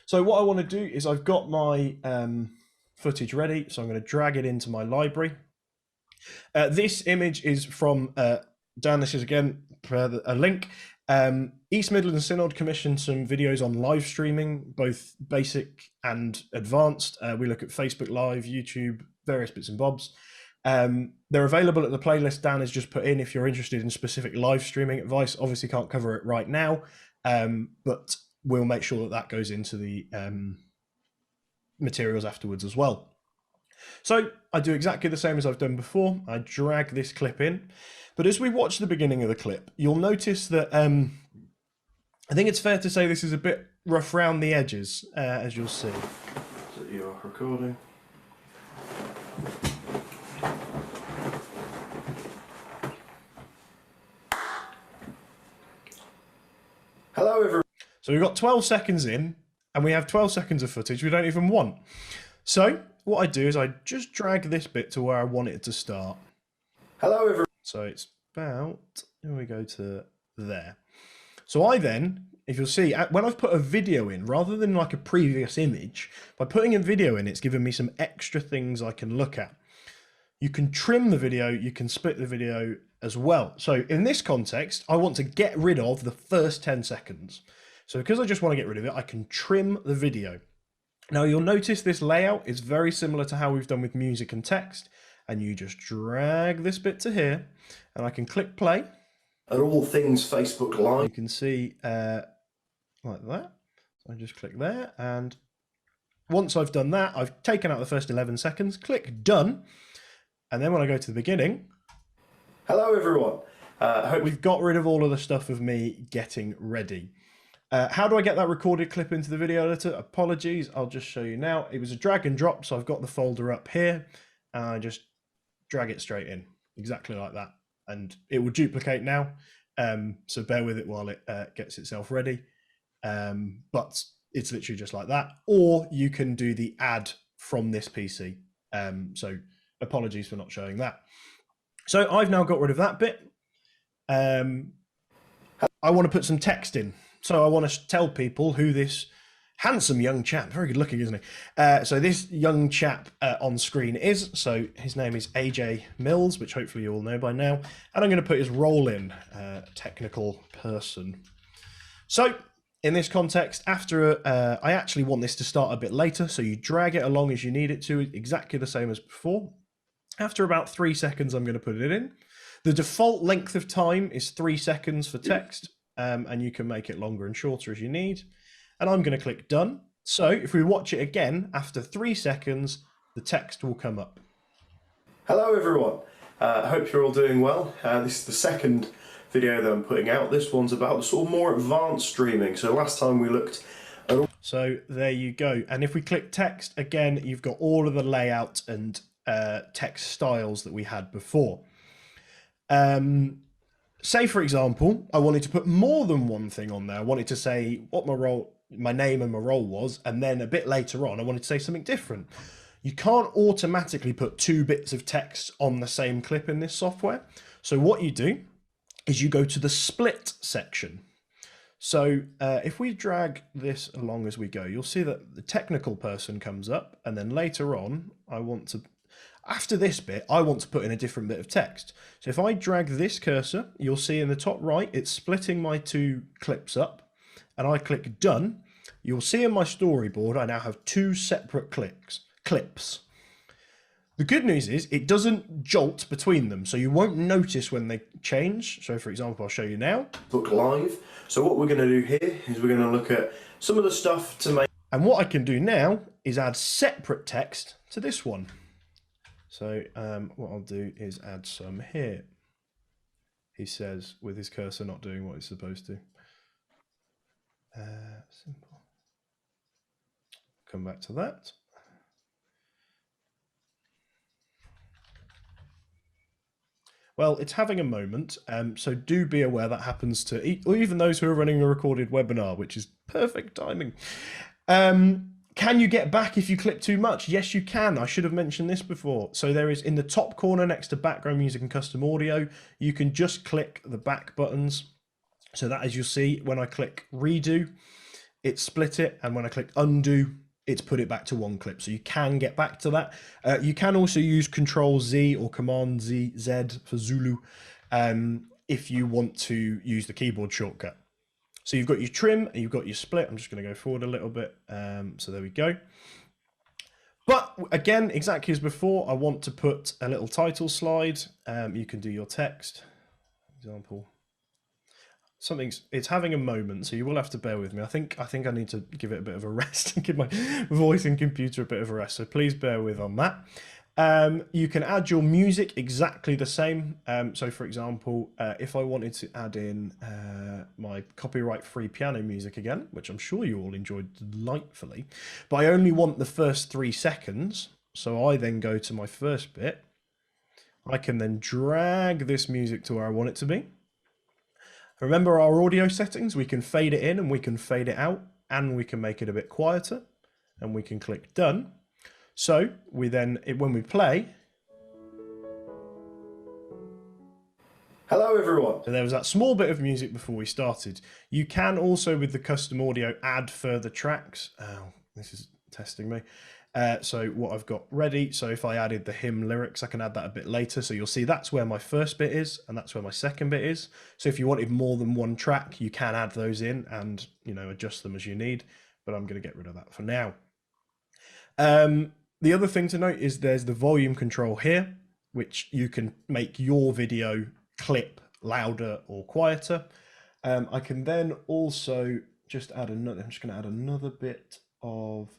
So what I want to do is I've got my footage ready, so I'm going to drag it into my library. This image is from Dan. This is again a link. East Midlands Synod commissioned some videos on live streaming, both basic and advanced. We look at Facebook Live, YouTube, various bits and bobs. They're available at the playlist Dan has just put in if you're interested in specific live streaming advice. Obviously can't cover it right now, but we'll make sure that that goes into the materials afterwards as well. So I do exactly the same as I've done before. I drag this clip in, but as we watch the beginning of the clip, you'll notice that I think it's fair to say this is a bit rough around the edges, as you'll see. So you are recording. Hello everyone. So we've got 12 seconds in, and we have 12 seconds of footage we don't even want. So what I do is I just drag this bit to where I want it to start. Hello everyone. So it's about, here we go to there. So I then, if you'll see, when I've put a video in, rather than like a previous image, by putting a video in, it's given me some extra things I can look at. You can trim the video, you can split the video as well. So in this context, I want to get rid of the first 10 seconds. So because I just want to get rid of it, I can trim the video. Now you'll notice this layout is very similar to how we've done with music and text, and you just drag this bit to here, and I can click play. And all things Facebook Live. You can see like that. So I just click there, and once I've done that, I've taken out the first 11 seconds, click done, and then when I go to the beginning, hello everyone. Hope we've got rid of all of the stuff of me getting ready. How do I get that recorded clip into the video editor? Apologies, I'll just show you now. It was a drag and drop, so I've got the folder up here, and I just drag it straight in, exactly like that. And it will duplicate now, so bear with it while it gets itself ready. But it's literally just like that. Or you can do the add from this PC. So apologies for not showing that. So I've now got rid of that bit. I want to put some text in. So I want to tell people who this handsome young chap, very good looking, isn't he? So this young chap on screen is, so his name is AJ Mills, which hopefully you all know by now. And I'm going to put his role in, technical person. So in this context, after I actually want this to start a bit later, so you drag it along as you need it to, exactly the same as before. After about 3 seconds, I'm going to put it in. The default length of time is 3 seconds for text. And you can make it longer and shorter as you need. And I'm going to click done. So if we watch it again, after 3 seconds, the text will come up. Hello everyone. I hope you're all doing well. This is the second video that I'm putting out. This one's about the sort of more advanced streaming. So last time we looked at... So there you go. And if we click text, again, you've got all of the layout and text styles that we had before. Say, for example, I wanted to put more than one thing on there. I wanted to say what my role, my name and my role was, and then a bit later on, I wanted to say something different. You can't automatically put 2 bits of text on the same clip in this software. So what you do is you go to the split section. So if we drag this along as we go, you'll see that the technical person comes up, and then later on, after this bit, I want to put in a different bit of text. So if I drag this cursor, you'll see in the top right, it's splitting my 2 clips up, and I click done. You'll see in my storyboard, I now have 2 separate clips. The good news is it doesn't jolt between them, so you won't notice when they change. So for example, I'll show you now. Look live. So what we're going to do here is we're going to look at some of the stuff to make. And what I can do now is add separate text to this one. So what I'll do is add some here. He says with his cursor not doing what it's supposed to. Simple. Come back to that. Well, it's having a moment, so do be aware that happens to even those who are running a recorded webinar, which is perfect timing. Can you get back if you clip too much? Yes, you can. I should have mentioned this before. So there is in the top corner next to background music and custom audio, you can just click the back buttons. So that, as you'll see, when I click redo, it split it, and when I click undo, it's put it back to one clip. So you can get back to that. You can also use Control Z or Command Z for Zulu if you want to use the keyboard shortcut. So you've got your trim and you've got your split. I'm just going to go forward a little bit. So there we go. But again, exactly as before, I want to put a little title slide. You can do your text, for example. It's having a moment, so you will have to bear with me. I think I need to give it a bit of a rest and give my voice and computer a bit of a rest. So please bear with on that. You can add your music exactly the same. So for example, if I wanted to add in my copyright-free piano music again, which I'm sure you all enjoyed delightfully, but I only want the first 3 seconds. So I then go to my first bit. I can then drag this music to where I want it to be. Remember our audio settings, we can fade it in and we can fade it out, and we can make it a bit quieter, and we can click done. So we then, when we play, hello everyone. So there was that small bit of music before we started. You can also, with the custom audio, add further tracks. Oh, this is testing me. So what I've got ready, so if I added the hymn lyrics, I can add that a bit later. So you'll see that's where my first bit is, and that's where my second bit is. So if you wanted more than one track, you can add those in and, you know, adjust them as you need, but I'm going to get rid of that for now. The other thing to note is there's the volume control here, which you can make your video clip louder or quieter. I can then also just add another, I'm just going to add another bit of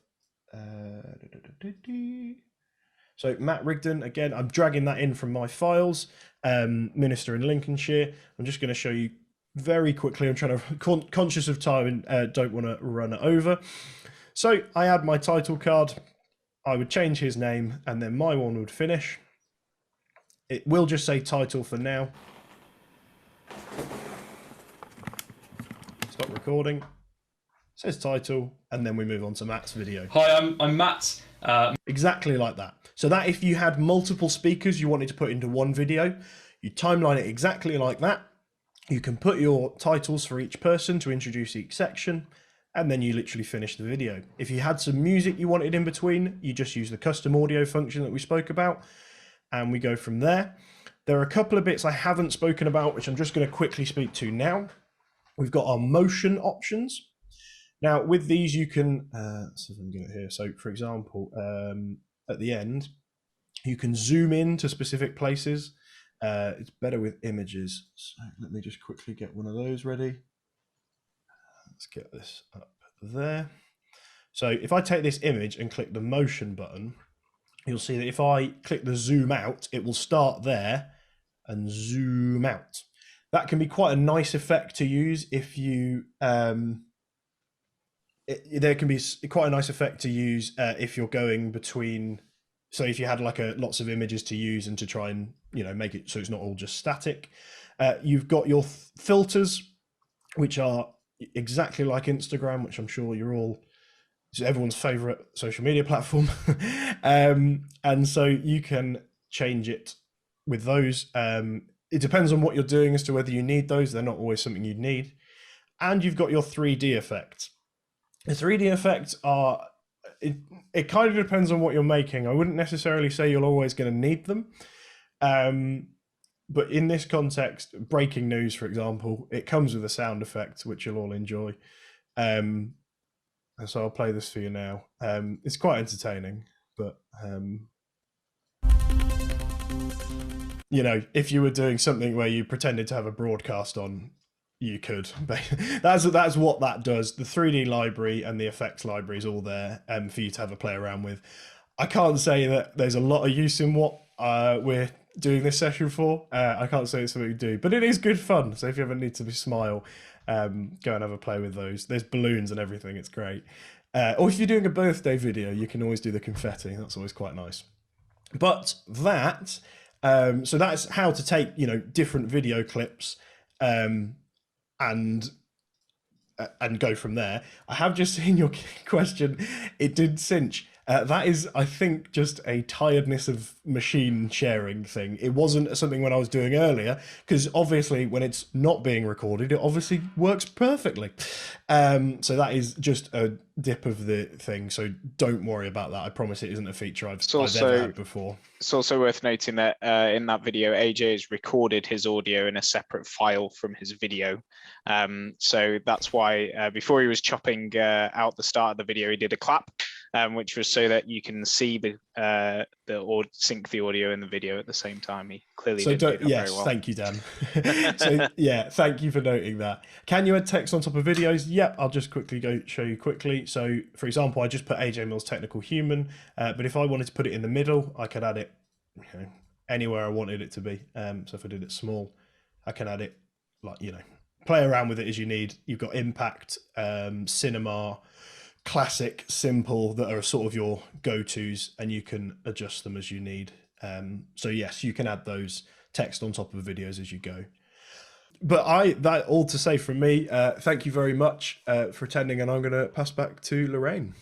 so Matt Rigdon, again, I'm dragging that in from my files, Minister in Lincolnshire. I'm just going to show you very quickly. I'm trying to conscious of time and don't want to run it over. So I add my title card, I would change his name, and then my one would finish. It will just say title for now. Stop recording. Says title, and then we move on to Matt's video. Hi, I'm Matt. Exactly like that. So that if you had multiple speakers you wanted to put into one video, you timeline it exactly like that. You can put your titles for each person to introduce each section, and then you literally finish the video. If you had some music you wanted in between, you just use the custom audio function that we spoke about, and we go from there. There are a couple of bits I haven't spoken about, which I'm just going to quickly speak to now. We've got our motion options. Now, with these, you can, see if I can get it here. So, for example, at the end, you can zoom in to specific places. It's better with images. So let me just quickly get one of those ready. Let's get this up there. So if I take this image and click the motion button, you'll see that if I click the zoom out, it will start there and zoom out. That can be quite a nice effect to use if you... there can be quite a nice effect to use if you're going between, so if you had like lots of images to use and to try and, you know, make it so it's not all just static. You've got your filters, which are exactly like Instagram, which I'm sure you're all, it's everyone's favorite social media platform. And so you can change it with those. It depends on what you're doing as to whether you need those. They're not always something you'd need. And you've got your 3D effects. The 3D effects are, it kind of depends on what you're making. I wouldn't necessarily say you're always going to need them. But in this context, breaking news, for example, it comes with a sound effect, which you'll all enjoy. And so I'll play this for you now. It's quite entertaining, but, you know, if you were doing something where you pretended to have a broadcast on, you could. That's what that does. The 3D library and the effects library is all there for you to have a play around with. I can't say that there's a lot of use in what we're doing this session for. I can't say it's something to do, but it is good fun. So if you ever need to smile, go and have a play with those. There's balloons and everything. It's great. Or if you're doing a birthday video, you can always do the confetti. That's always quite nice. But that, so that's how to take, you know, different video clips and go from there. I have just seen your question. It did cinch. That is, I think, just a tiredness of machine sharing thing. It wasn't something when I was doing earlier, because obviously when it's not being recorded, it obviously works perfectly. So that is just a dip of the thing. So don't worry about that. I promise it isn't a feature I've ever had before. It's also worth noting that in that video, AJ has recorded his audio in a separate file from his video. So that's why before he was chopping out the start of the video, he did a clap, which was so that you can see or sync the audio and the video at the same time. He clearly did do that very well. Thank you, Dan. So yeah, thank you for noting that. Can you add text on top of videos? Yep, I'll just quickly show you quickly. So for example, I just put AJ Mills Technical Human, but if I wanted to put it in the middle, I could add it anywhere I wanted it to be. So if I did it small, I can add it like, play around with it as you need. You've got impact, cinema, classic, simple, that are sort of your go-tos, and you can adjust them as you need. So yes, you can add those text on top of videos as you go. But that all to say from me, thank you very much for attending, and I'm going to pass back to Lorraine.